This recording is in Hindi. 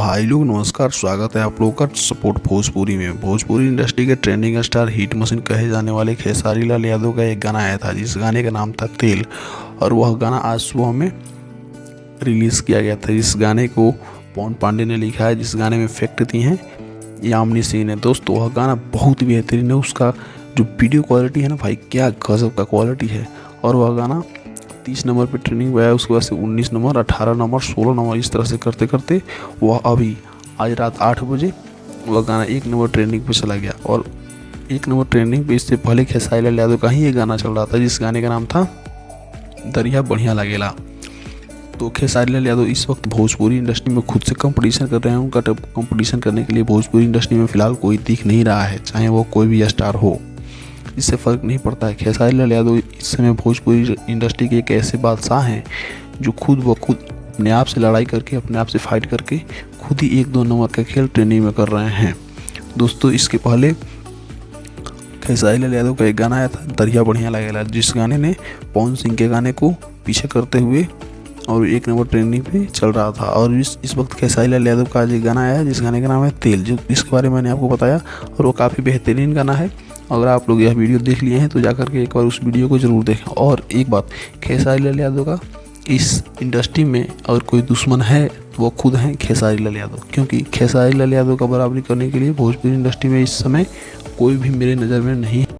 भाई लोग नमस्कार, स्वागत है आप लोगों का सपोर्ट भोजपुरी में। भोजपुरी इंडस्ट्री के ट्रेंडिंग स्टार, हिट मशीन कहे जाने वाले खेसारी लाल यादव का एक गाना आया था, जिस गाने का नाम था तेल। और वह गाना आज सुबह में रिलीज़ किया गया था। इस गाने को पवन पांडे ने लिखा है, जिस गाने में इफेक्ट दी हैं यामिनी सिंह ने। दोस्तों वह गाना बहुत ही बेहतरीन है। उसका जो वीडियो क्वालिटी है ना भाई, क्या गजब का क्वालिटी है। और वह गाना 30 नंबर पे ट्रेंडिंग हुआ है, उसके बाद से 19 नंबर, 18 नंबर, 16 नंबर, इस तरह से करते करते वह अभी आज रात 8 बजे वह गाना 1 नंबर ट्रेंडिंग पे चला गया। और 1 नंबर ट्रेंडिंग पे इससे पहले खेसारी लाल यादव का ही ये गाना चल रहा था, जिस गाने का नाम था दरिया बढ़िया लगेला। तो खेसारी लाल यादव इस वक्त भोजपुरी इंडस्ट्री में खुद से कंपटीशन कर रहे हैं। उनका कंपटीशन करने के लिए भोजपुरी इंडस्ट्री में फ़िलहाल कोई दिख नहीं रहा है, चाहे वो कोई भी स्टार हो, इससे फ़र्क नहीं पड़ता है। खेसारी लाल यादव इस समय भोजपुरी इंडस्ट्री के एक ऐसे बादशाह हैं जो खुद ब खुद अपने आप से लड़ाई करके, अपने आप से फाइट करके खुद ही 1-2 नंबर का खेल ट्रेंडिंग में कर रहे हैं। दोस्तों इसके पहले खेसारी लाल यादव का एक गाना आया था, दरिया बढ़िया लगेला, जिस गाने ने पवन सिंह के गाने को पीछे करते हुए और 1 नंबर ट्रेंडिंग पे चल रहा था। और इस वक्त खेसारी लाल यादव का आज एक गाना आया है, जिस गाने का नाम है तेल, जो इसके बारे में मैंने आपको बताया। और वो काफ़ी बेहतरीन गाना है। अगर आप लोग यह वीडियो देख लिए हैं तो जाकर के एक बार उस वीडियो को ज़रूर देखें। और एक बात, खेसारी लाल यादव का इस इंडस्ट्री में अगर कोई दुश्मन है तो वो खुद हैं खेसारी लाल यादव, क्योंकि खेसारी लाल यादव का बराबरी करने के लिए भोजपुरी इंडस्ट्री में इस समय कोई भी मेरे नज़र में नहीं है।